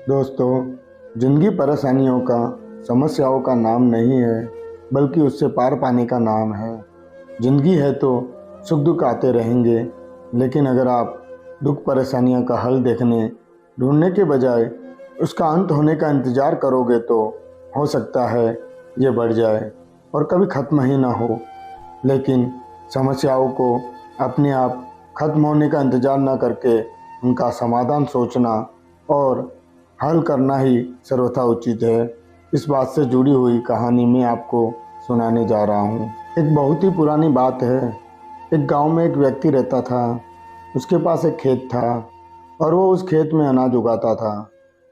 दोस्तों, जिंदगी परेशानियों का, समस्याओं का नाम नहीं है, बल्कि उससे पार पाने का नाम है। जिंदगी है तो सुख दुख आते रहेंगे, लेकिन अगर आप दुख परेशानियों का हल देखने ढूंढने के बजाय उसका अंत होने का इंतज़ार करोगे तो हो सकता है ये बढ़ जाए और कभी ख़त्म ही ना हो। लेकिन समस्याओं को अपने आप ख़त्म होने का इंतज़ार न करके उनका समाधान सोचना और हल करना ही सर्वथा उचित है। इस बात से जुड़ी हुई कहानी मैं आपको सुनाने जा रहा हूँ। एक बहुत ही पुरानी बात है। एक गांव में एक व्यक्ति रहता था। उसके पास एक खेत था और वो उस खेत में अनाज उगाता था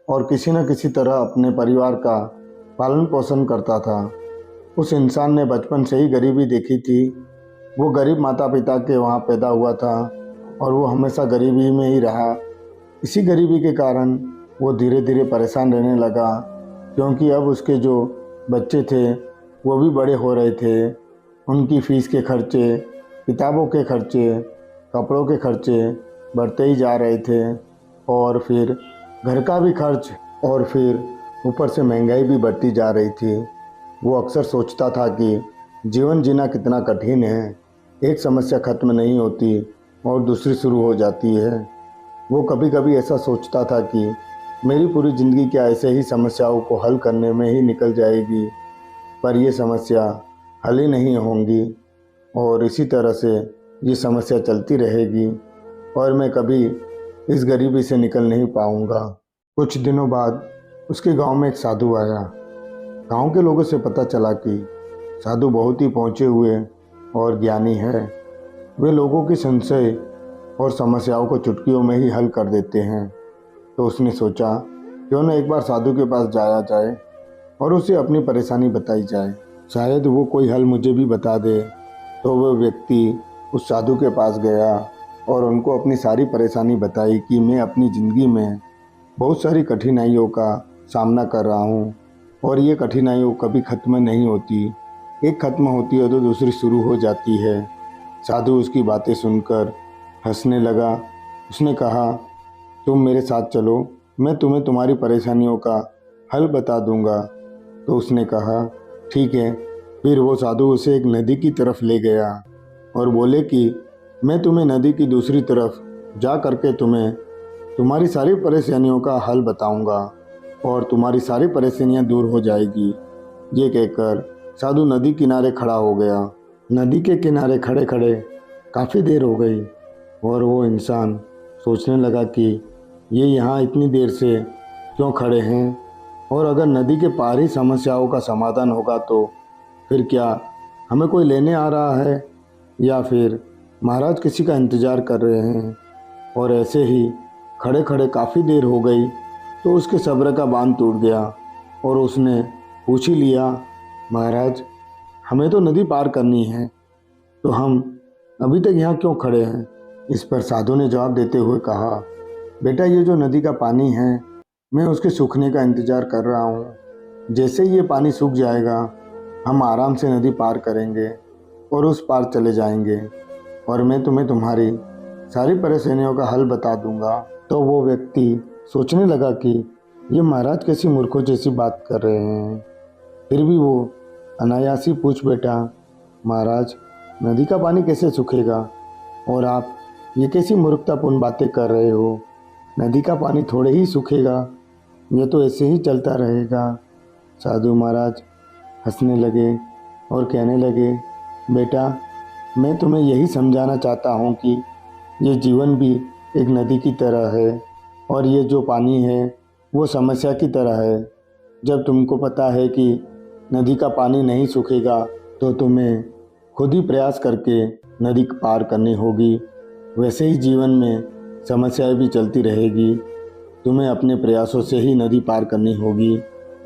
और किसी न किसी तरह अपने परिवार का पालन पोषण करता था। उस इंसान ने बचपन से ही गरीबी देखी थी। वो गरीब माता पिता के वहाँ पैदा हुआ था और वो हमेशा गरीबी में ही रहा। इसी गरीबी के कारण वो धीरे धीरे परेशान रहने लगा, क्योंकि अब उसके जो बच्चे थे वो भी बड़े हो रहे थे। उनकी फ़ीस के खर्चे, किताबों के खर्चे, कपड़ों के खर्चे बढ़ते ही जा रहे थे और फिर घर का भी खर्च और फिर ऊपर से महंगाई भी बढ़ती जा रही थी। वो अक्सर सोचता था कि जीवन जीना कितना कठिन है। एक समस्या ख़त्म नहीं होती और दूसरी शुरू हो जाती है। वो कभी कभी ऐसा सोचता था कि मेरी पूरी ज़िंदगी क्या ऐसे ही समस्याओं को हल करने में ही निकल जाएगी, पर ये समस्या हल ही नहीं होंगी और इसी तरह से ये समस्या चलती रहेगी और मैं कभी इस गरीबी से निकल नहीं पाऊँगा। कुछ दिनों बाद उसके गांव में एक साधु आया। गांव के लोगों से पता चला कि साधु बहुत ही पहुँचे हुए और ज्ञानी है। वे लोगों की संशय और समस्याओं को चुटकियों में ही हल कर देते हैं। तो उसने सोचा क्यों न एक बार साधु के पास जाया जाए और उसे अपनी परेशानी बताई जाए, शायद वो कोई हल मुझे भी बता दे। तो वह व्यक्ति उस साधु के पास गया और उनको अपनी सारी परेशानी बताई कि मैं अपनी ज़िंदगी में बहुत सारी कठिनाइयों का सामना कर रहा हूँ और ये कठिनाइयों कभी ख़त्म नहीं होती। एक ख़त्म होती है तो दूसरी शुरू हो जाती है। साधु उसकी बातें सुनकर हंसने लगा। उसने कहा, तुम मेरे साथ चलो, मैं तुम्हें तुम्हारी परेशानियों का हल बता दूंगा। तो उसने कहा, ठीक है। फिर वो साधु उसे एक नदी की तरफ ले गया और बोले कि मैं तुम्हें नदी की दूसरी तरफ जा करके तुम्हें तुम्हारी सारी परेशानियों का हल बताऊंगा और तुम्हारी सारी परेशानियां दूर हो जाएगी। ये कहकर साधु नदी किनारे खड़ा हो गया। नदी के किनारे खड़े खड़े काफ़ी देर हो गई और वो इंसान सोचने लगा कि ये यहाँ इतनी देर से क्यों खड़े हैं और अगर नदी के पार ही समस्याओं का समाधान होगा तो फिर क्या हमें कोई लेने आ रहा है या फिर महाराज किसी का इंतज़ार कर रहे हैं। और ऐसे ही खड़े खड़े काफ़ी देर हो गई तो उसके सब्र का बांध टूट गया और उसने पूछ ही लिया, महाराज हमें तो नदी पार करनी है, तो हम अभी तक यहाँ क्यों खड़े हैं। इस पर साधु ने जवाब देते हुए कहा, बेटा ये जो नदी का पानी है मैं उसके सूखने का इंतज़ार कर रहा हूँ। जैसे ही ये पानी सूख जाएगा हम आराम से नदी पार करेंगे और उस पार चले जाएंगे और मैं तुम्हें तुम्हारी सारी परेशानियों का हल बता दूंगा। तो वो व्यक्ति सोचने लगा कि ये महाराज कैसी मूर्खों जैसी बात कर रहे हैं। फिर भी वो अनायास ही पूछ बैठा, महाराज नदी का पानी कैसे सूखेगा और आप ये कैसी मूर्खतापूर्ण बातें कर रहे हो। नदी का पानी थोड़े ही सूखेगा, ये तो ऐसे ही चलता रहेगा। साधु महाराज हंसने लगे और कहने लगे, बेटा मैं तुम्हें यही समझाना चाहता हूँ कि ये जीवन भी एक नदी की तरह है और ये जो पानी है वो समस्या की तरह है। जब तुमको पता है कि नदी का पानी नहीं सूखेगा तो तुम्हें खुद ही प्रयास करके नदी पार करनी होगी। वैसे ही जीवन में समस्याएं भी चलती रहेगी, तुम्हें अपने प्रयासों से ही नदी पार करनी होगी।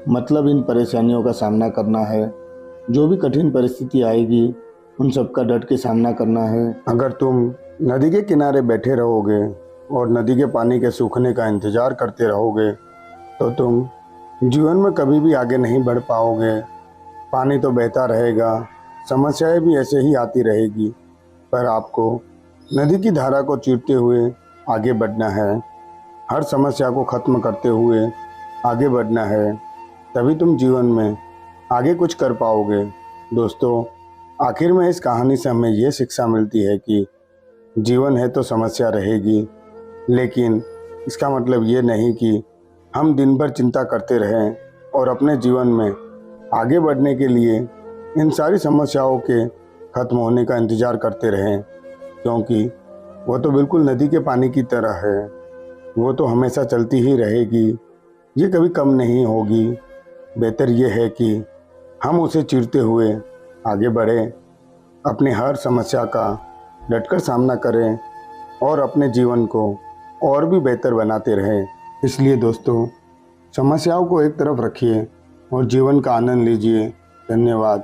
मतलब इन परेशानियों का सामना करना है। जो भी कठिन परिस्थिति आएगी उन सब का डट के सामना करना है। अगर तुम नदी के किनारे बैठे रहोगे और नदी के पानी के सूखने का इंतज़ार करते रहोगे तो तुम जीवन में कभी भी आगे नहीं बढ़ पाओगे। पानी तो बहता रहेगा, समस्याएं भी ऐसे ही आती रहेगी, पर आपको नदी की धारा को चीरते हुए आगे बढ़ना है। हर समस्या को ख़त्म करते हुए आगे बढ़ना है, तभी तुम जीवन में आगे कुछ कर पाओगे। दोस्तों, आखिर में इस कहानी से हमें ये शिक्षा मिलती है कि जीवन है तो समस्या रहेगी, लेकिन इसका मतलब ये नहीं कि हम दिन भर चिंता करते रहें और अपने जीवन में आगे बढ़ने के लिए इन सारी समस्याओं के ख़त्म होने का इंतज़ार करते रहें, क्योंकि वो तो बिल्कुल नदी के पानी की तरह है। वो तो हमेशा चलती ही रहेगी, ये कभी कम नहीं होगी। बेहतर ये है कि हम उसे चीरते हुए आगे बढ़ें, अपनी हर समस्या का डटकर सामना करें और अपने जीवन को और भी बेहतर बनाते रहें। इसलिए दोस्तों, समस्याओं को एक तरफ रखिए और जीवन का आनंद लीजिए। धन्यवाद।